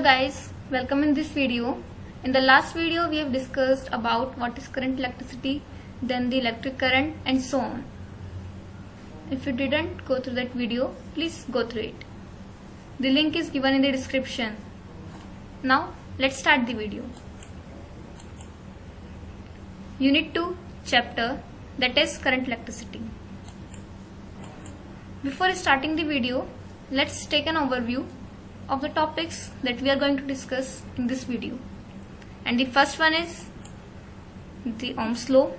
Hello guys, welcome in this video. In the last video we have discussed about what is current electricity, then the electric current and so on. If you didn't go through that video, please go through it. The link is given in the description. Now let's start the video. Unit 2 chapter, that is current electricity. Before starting the video, let's take an overview of the topics that we are going to discuss in this video. And the first one is the Ohm's law,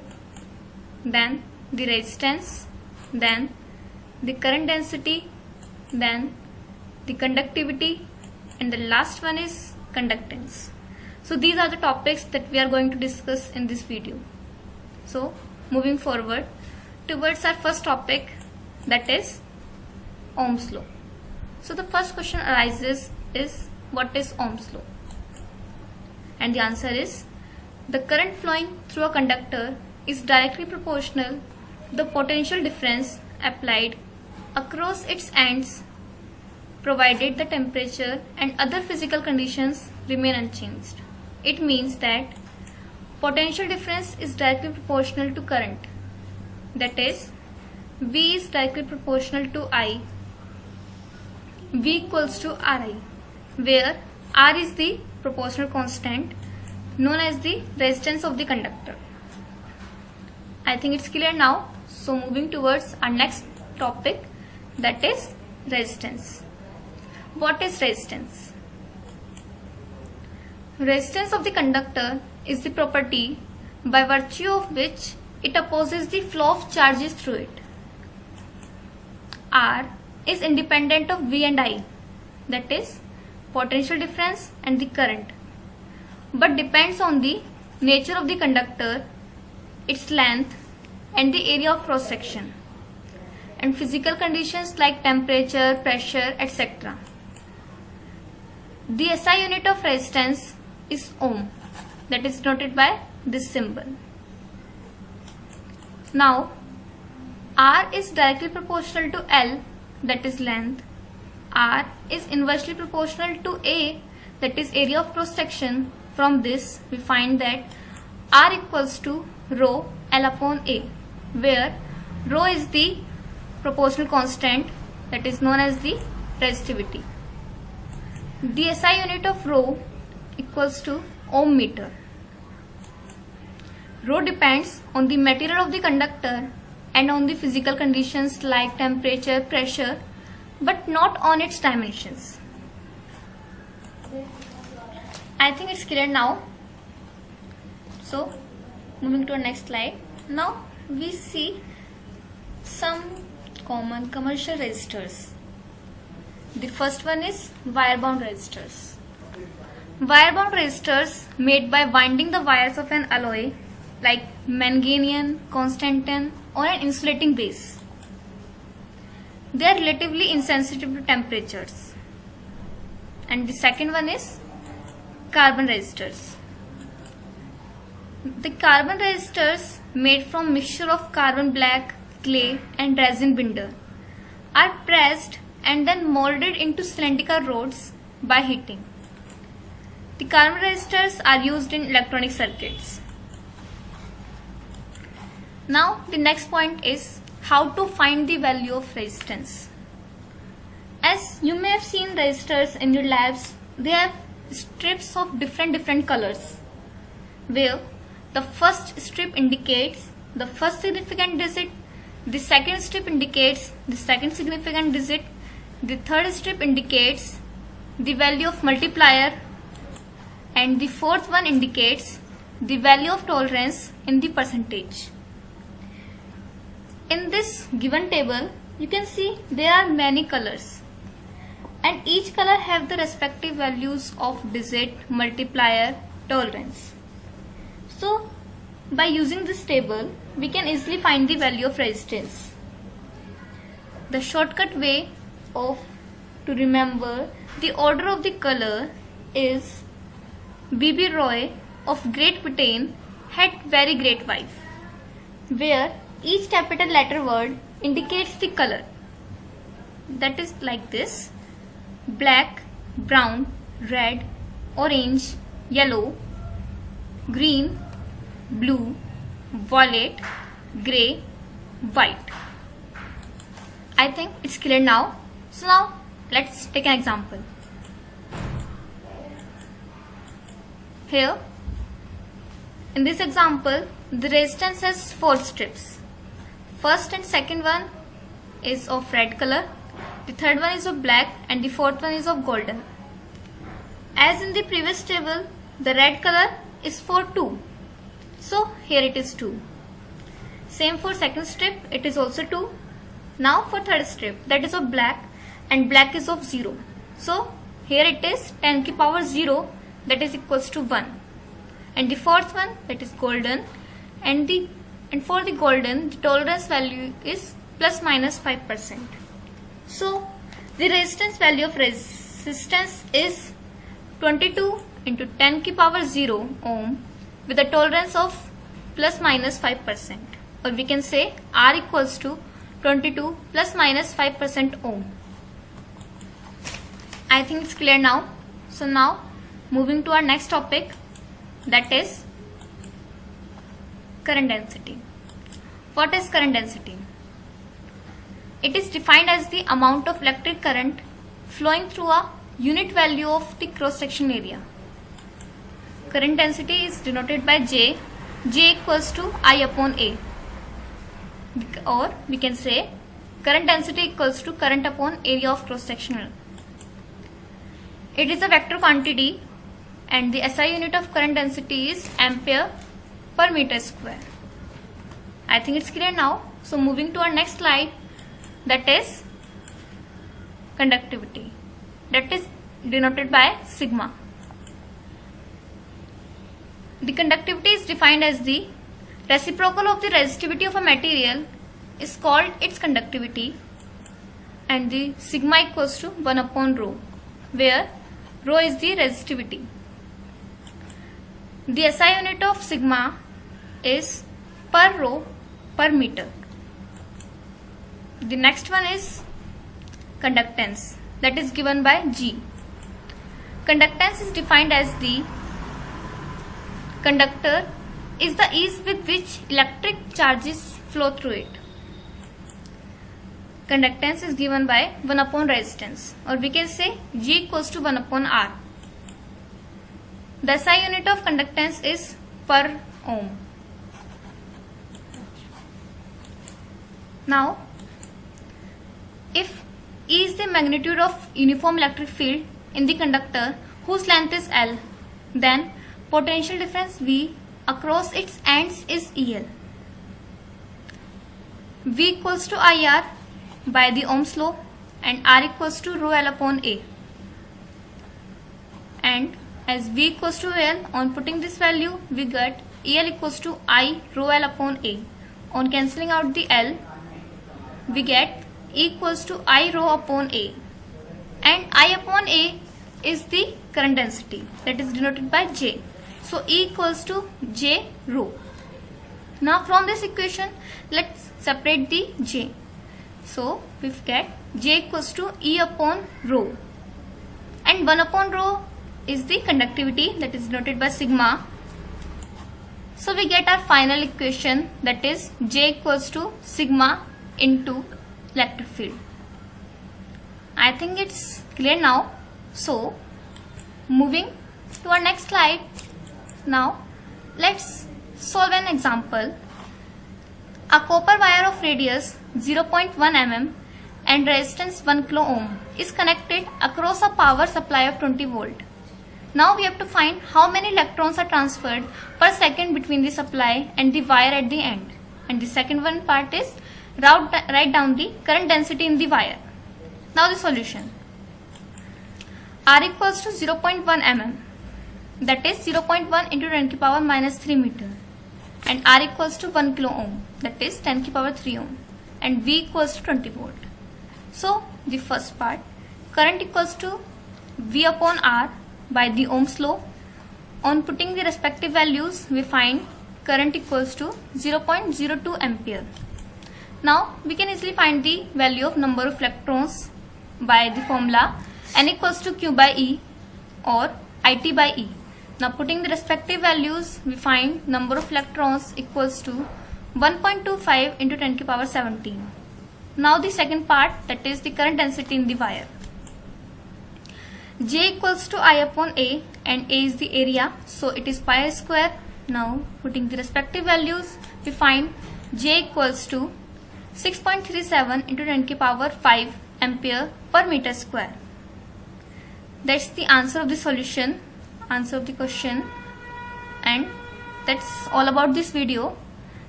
then the resistance, then the current density, then the conductivity, and the last one is conductance. So these are the topics that we are going to discuss in this video. So moving forward towards our first topic, that is Ohm's law. So the first question arises is, what is Ohm's law? And the answer is, the current flowing through a conductor is directly proportional to the potential difference applied across its ends, provided the temperature and other physical conditions remain unchanged. It means that potential difference is directly proportional to current. That is, V is directly proportional to I. V equals to Ri, where R is the proportional constant known as the resistance of the conductor. I think it's clear now. So moving towards our next topic, that is resistance. What is resistance? Resistance of the conductor is the property by virtue of which it opposes the flow of charges through it. R is independent of V and I, that is potential difference and the current, but depends on the nature of the conductor, its length and the area of cross section, and physical conditions like temperature, pressure, etc. The SI unit of resistance is ohm, that is denoted by this symbol. Now R is directly proportional to L, that is length. R is inversely proportional to A, that is area of cross section. From this we find that R equals to rho L upon A, where rho is the proportional constant that is known as the resistivity. The SI unit of rho equals to ohm meter. Rho depends on the material of the conductor and on the physical conditions like temperature, pressure, but not on its dimensions. I think it's clear now. So moving to our next slide. Now we see some common commercial resistors. The first one is wire-bound resistors. Wire-bound resistors made by winding the wires of an alloy like manganium, constantan, or an insulating base. They are relatively insensitive to temperatures. And the second one is carbon resistors. The carbon resistors made from mixture of carbon black, clay and resin binder are pressed and then molded into cylindrical rods by heating. The carbon resistors are used in electronic circuits. Now the next point is how to find the value of resistance. As you may have seen resistors in your labs, they have strips of different colors, where the first strip indicates the first significant digit, the second strip indicates the second significant digit, the third strip indicates the value of multiplier, and the fourth one indicates the value of tolerance in the percentage. In this given table, you can see there are many colors, and each color have the respective values of digit, multiplier, tolerance. So by using this table, we can easily find the value of resistance. The shortcut way to remember the order of the color is B.B. Roy of Great Britain had very great wife, where each capital letter word indicates the color. That is like this: black, brown, red, orange, yellow, green, blue, violet, grey, white. I think it's clear now. So now let's take an example. Here, in this example, the resistance has 4 strips. First and second one is of red color, the third one is of black, and the fourth one is of golden. As in the previous table, the red color is for 2. So here it is 2. Same for second strip, it is also 2. Now for third strip, that is of black, and black is of 0. So here it is 10 to the power 0, that is equals to 1. And the fourth one, that is golden, and for the golden, the tolerance value is plus minus 5%. So the resistance value of resistance is 22 into 10 to the power 0 ohm with a tolerance of plus minus 5%, or we can say R equals to 22 plus minus 5% ohm. I think it's clear now. So now moving to our next topic, that is current density. What is current density? It is defined as the amount of electric current flowing through a unit value of the cross-section area. Current density is denoted by J. J equals to I upon A. Or we can say current density equals to current upon area of cross-sectional. It is a vector quantity and the SI unit of current density is ampere per meter square. I think it's clear now. So moving to our next slide, that is conductivity. That is denoted by sigma. The conductivity is defined as the reciprocal of the resistivity of a material is called its conductivity, and the sigma equals to 1 upon rho, where rho is the resistivity. The SI unit of sigma is per rho per meter. The next one is conductance, that is given by G. Conductance is defined as the conductor is the ease with which electric charges flow through it. Conductance is given by 1 upon resistance, or we can say G equals to 1 upon R. The SI unit of conductance is per ohm. Now, if E is the magnitude of uniform electric field in the conductor whose length is L, then potential difference V across its ends is EL. V equals to IR by the Ohm's law, and R equals to rho L upon A. And as V equals to L, on putting this value, we get EL equals to I rho L upon A. On cancelling out the L, we get E equals to I rho upon A. And I upon A is the current density, that is denoted by J. So E equals to J rho. Now from this equation, let's separate the J. So we get J equals to E upon rho. And 1 upon rho is the conductivity, that is denoted by sigma. So we get our final equation, that is J equals to sigma into electric field. I think it's clear now. So moving to our next slide. Now let's solve an example. A copper wire of radius 0.1 mm and resistance 1 kilo ohm is connected across a power supply of 20 volt. Now we have to find how many electrons are transferred per second between the supply and the wire at the end. And the second one part is write down the current density in the wire. Now the solution. R equals to 0.1 mm, that is 0.1 into 10 to the power minus 3 meter, and R equals to 1 kilo ohm, that is 10 to the power 3 ohm, and V equals to 20 volt. So the first part, current equals to V upon R by the Ohm's law. On putting the respective values, we find current equals to 0.02 ampere. Now we can easily find the value of number of electrons by the formula N equals to Q by E, or IT by E. Now putting the respective values, we find number of electrons equals to 1.25 into 10 to the power 17. Now the second part, that is the current density in the wire. J equals to I upon A, and A is the area, so it is pi square. Now putting the respective values, we find J equals to 6.37 into 10 to the power 5 ampere per meter square. That's the answer of the solution, answer of the question, and that's all about this video.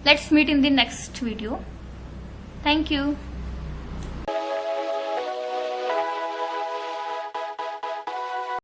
Let's meet in the next video. Thank you.